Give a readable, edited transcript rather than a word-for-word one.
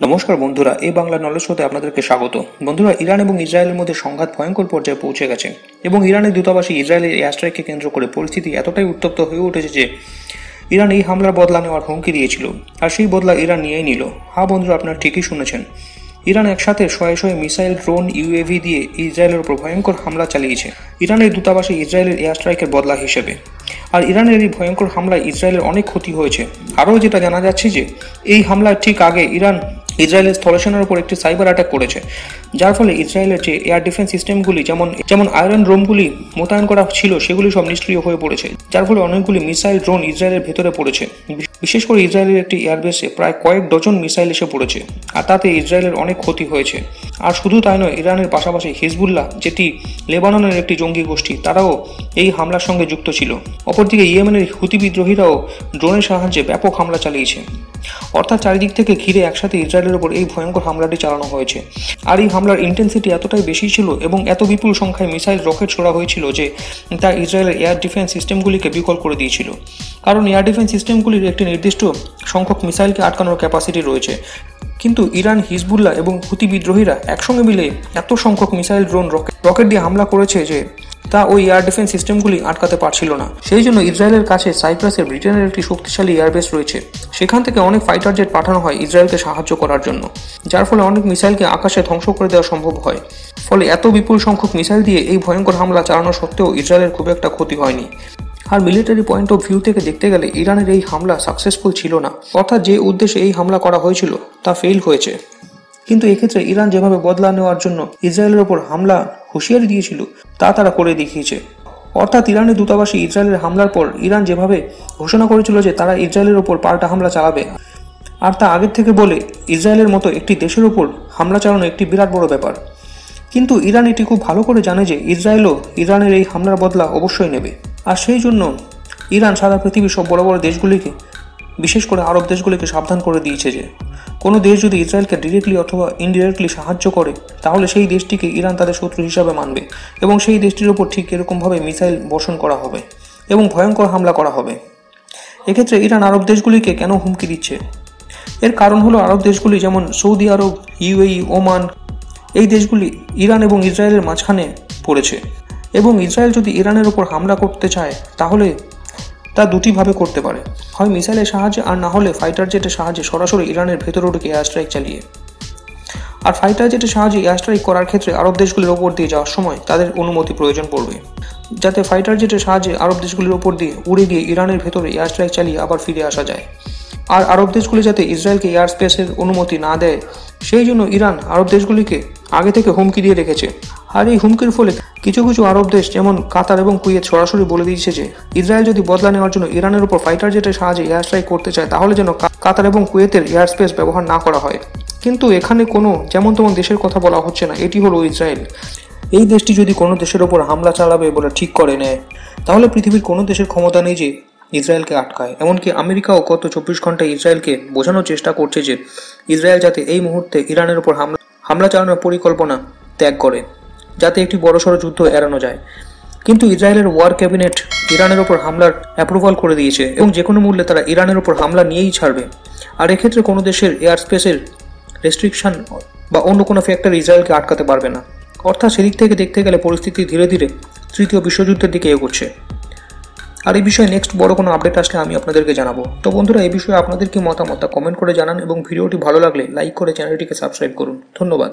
নমস্কার বন্ধুরা, এই বাংলা নলেজ শোতে আপনাদেরকে স্বাগত। বন্ধুরা, ইরান এবং ইসরায়েলের মধ্যে সংঘাত ভয়ঙ্কর পর্যায়ে পৌঁছে গেছে এবং ইরানের দূতাবাসে ইসরায়েলের এয়ার স্ট্রাইককে কেন্দ্র করে পরিস্থিতি এতটাই উত্তপ্ত হয়ে উঠেছে যে ইরান এই হামলার বদলা নেওয়ার হুমকি দিয়েছিল, আর সেই বদলা ইরান নিয়েই নিল। হ্যাঁ বন্ধুরা, আপনারা ঠিকই শুনেছেন। ইরান একসাথে শয়ে শয়ে মিসাইল, ড্রোন, ইউএভি দিয়ে ইসরায়েলের উপর ভয়ঙ্কর হামলা চালিয়েছে ইরানের দূতাবাসে ইসরায়েলের এয়ার স্ট্রাইকের বদলা হিসেবে। আর ইরানের এই ভয়ঙ্কর হামলায় ইসরায়েলের অনেক ক্ষতি হয়েছে। আরও যেটা জানা যাচ্ছে যে এই হামলার ঠিক আগে ইরান ইসরায়েলের স্থলসেনার উপর একটি সাইবার অ্যাটাক করেছে, যার ফলে ইসরায়েলের যে এয়ার ডিফেন্স সিস্টেমগুলি যেমন আয়রন ডোমগুলি মোতায়েন করা ছিল সেগুলি সব নিষ্ক্রিয় হয়ে পড়েছে, যার ফলে অনেকগুলি মিসাইল, ড্রোন ইসরায়েলের ভেতরে পড়েছে। বিশেষ করে ইসরায়েলের একটি এয়ারবেসে প্রায় কয়েক ডজন মিসাইল এসে পড়েছে, আর তাতে ইসরায়েলের অনেক ক্ষতি হয়েছে। আর শুধু তাই নয়, ইরানের পাশাপাশি হিজবুল্লাহ, যেটি লেবাননের একটি জঙ্গি গোষ্ঠী, তারাও এই হামলার সঙ্গে যুক্ত ছিল। অপরদিকে ইয়েমেনের হুতি বিদ্রোহীরাও ড্রোনের সাহায্যে ব্যাপক হামলা চালিয়েছে। অর্থাৎ চারিদিক থেকে ঘিরে একসাথে ইসরায়েলের উপর এই ভয়ঙ্কর হামলাটি চালানো হয়েছে। আর এই হামলার ইন্টেন্সিটি এতটাই বেশি ছিল এবং এত বিপুল সংখ্যায় মিসাইল, রকেট ছোড়া হয়েছিল যে তা ইসরায়েলের এয়ার ডিফেন্স সিস্টেমগুলিকে বিকল করে দিয়েছিল। কারণ এয়ার ডিফেন্স সিস্টেমগুলির একটি নির্দিষ্ট সংখ্যক মিসাইলকে আটকানোর ক্যাপাসিটি রয়েছে, কিন্তু ইরান, হিজবুল্লাহ এবং হুতি বিদ্রোহীরা একসঙ্গে মিলে এত সংখ্যক মিসাইল, ড্রোন, রকেট দিয়ে হামলা করেছে যে তা ওই এয়ার ডিফেন্স সিস্টেমগুলি আটকাতে পারছিল না। সেই জন্য ইসরায়েলের কাছে সাইপ্রাসের ব্রিটেনের একটি শক্তিশালী এয়ারবেস রয়েছে, সেখান থেকে অনেক ফাইটার জেট পাঠানো হয় ইসরায়েলকে সাহায্য করার জন্য, যার ফলে অনেক মিসাইলকে আকাশে ধ্বংস করে দেওয়া সম্ভব হয়। ফলে এত বিপুল সংখ্যক মিসাইল দিয়ে এই ভয়ঙ্কর হামলা চালানো সত্ত্বেও ইসরায়েলের খুব একটা ক্ষতি হয়নি। আর মিলিটারি পয়েন্ট অফ ভিউ থেকে দেখতে গেলে ইরানের এই হামলা সাকসেসফুল ছিল না, অর্থাৎ যে উদ্দেশ্যে এই হামলা করা হয়েছিল তা ফেল হয়েছে। কিন্তু এক্ষেত্রে ইরান যেভাবে বদলা নেওয়ার জন্য ইসরায়েলের ওপর হামলা হুঁশিয়ারি দিয়েছিল তা তারা করে দেখিয়েছে। অর্থাৎ ইরানের দূতাবাসে ইসরায়েলের হামলার পর ইরান যেভাবে ঘোষণা করেছিল যে তারা ইসরায়েলের ওপর পাল্টা হামলা চালাবে, আর তা আগের থেকে বলে ইসরায়েলের মতো একটি দেশের ওপর হামলা চালানো একটি বিরাট বড় ব্যাপার। কিন্তু ইরান এটি খুব ভালো করে জানে যে ইসরায়েলও ইরানের এই হামলার বদলা অবশ্যই নেবে। আর সেই জন্য ইরান সারা পৃথিবীর সব বড় বড় দেশগুলিকে, বিশেষ করে আরব দেশগুলিকে সাবধান করে দিয়েছে যে কোনো দেশ যদি ইসরায়েলকে ডিরেক্টলি অথবা ইনডিরেক্টলি সাহায্য করে তাহলে সেই দেশটিকে ইরান তাদের শত্রু হিসাবে মানবে এবং সেই দেশটির ওপর ঠিক এরকমভাবে মিসাইল বর্ষণ করা হবে এবং ভয়ঙ্কর হামলা করা হবে। এক্ষেত্রে ইরান আরব দেশগুলিকে কেন হুমকি দিচ্ছে? এর কারণ হলো আরব দেশগুলি যেমন সৌদি আরব, ইউএই, ওমান, এই দেশগুলি ইরান এবং ইসরায়েলের মাঝখানে পড়েছে এবং ইসরায়েল যদি ইরানের ওপর হামলা করতে চায় তাহলে তা দুটিভাবে করতে পারে, হয় মিসাইলের সাহায্যে আর না হলে ফাইটার জেটের সাহায্যে সরাসরি ইরানের ভেতরে ঢুকে এয়ার স্ট্রাইক চালিয়ে। আর ফাইটার জেটের সাহায্যে এয়ার স্ট্রাইক করার ক্ষেত্রে আরব দেশগুলির ওপর দিয়ে যাওয়ার সময় তাদের অনুমতি প্রয়োজন পড়বে, যাতে ফাইটার জেটের সাহায্যে আরব দেশগুলির ওপর দিয়ে উড়ে গিয়ে ইরানের ভেতরে এয়ার স্ট্রাইক চালিয়ে আবার ফিরে আসা যায়। আর আরব দেশগুলি যাতে ইসরায়েলকে এয়ার স্পেসের অনুমতি না দেয়, সেই জন্য ইরান আরব দেশগুলিকে আগে থেকে হুমকি দিয়ে রেখেছে। আর এই হুমকির ফলে কিছু কিছু আরব দেশ যেমন কাতার এবং কুয়েত সরাসরি বলে দিয়েছে যে ইসরায়েল যদি বদলা নেওয়ার জন্য ইরানের উপর ফাইটার জেটের সাহায্যে এয়ার স্ট্রাইক করতে চায় তাহলে যেন কাতার এবং কুয়েতের এয়ার স্পেস ব্যবহার না করা হয়। কিন্তু এখানে কোনো যেমন তেমন দেশের কথা বলা হচ্ছে না, এটি হলো ইসরায়েল। এই দেশটি যদি কোনো দেশের ওপর হামলা চালাবে বলে ঠিক করে নেয় তাহলে পৃথিবীর কোনো দেশের ক্ষমতা নেই যে ইসরায়েলকে আটকায়। এমনকি আমেরিকাও গত 24 ঘন্টায় ইসরায়েলকে বোঝানোর চেষ্টা করছে যে ইসরায়েল যাতে এই মুহূর্তে ইরানের উপর হামলা চালানোর পরিকল্পনা ত্যাগ করে, যাতে একটি বড়সড় যুদ্ধ এড়ানো যায়। কিন্তু ইসরায়েলের ওয়ার ক্যাবিনেট ইরানের ওপর হামলার অ্যাপ্রুভাল করে দিয়েছে এবং যে কোনো মূল্যে তারা ইরানের ওপর হামলা নিয়েই ছাড়বে। আর এক্ষেত্রে কোনো দেশের এয়ার স্পেসের রেস্ট্রিকশন বা অন্য কোনো ফ্যাক্টর ইসরায়েলকে আটকাতে পারবে না। অর্থাৎ সেদিক থেকে দেখতে গেলে পরিস্থিতি ধীরে ধীরে তৃতীয় বিশ্বযুদ্ধের দিকে এগোচ্ছে। আর এই বিষয়ে নেক্সট বড় কোনো আপডেট আসলে আমি আপনাদেরকে জানাবো। তো বন্ধুরা, এই বিষয়ে আপনাদের কি মতামত তা কমেন্ট করে জানান এবং ভিডিওটি ভালো লাগলে লাইক করে চ্যানেলটিকে সাবস্ক্রাইব করুন। ধন্যবাদ।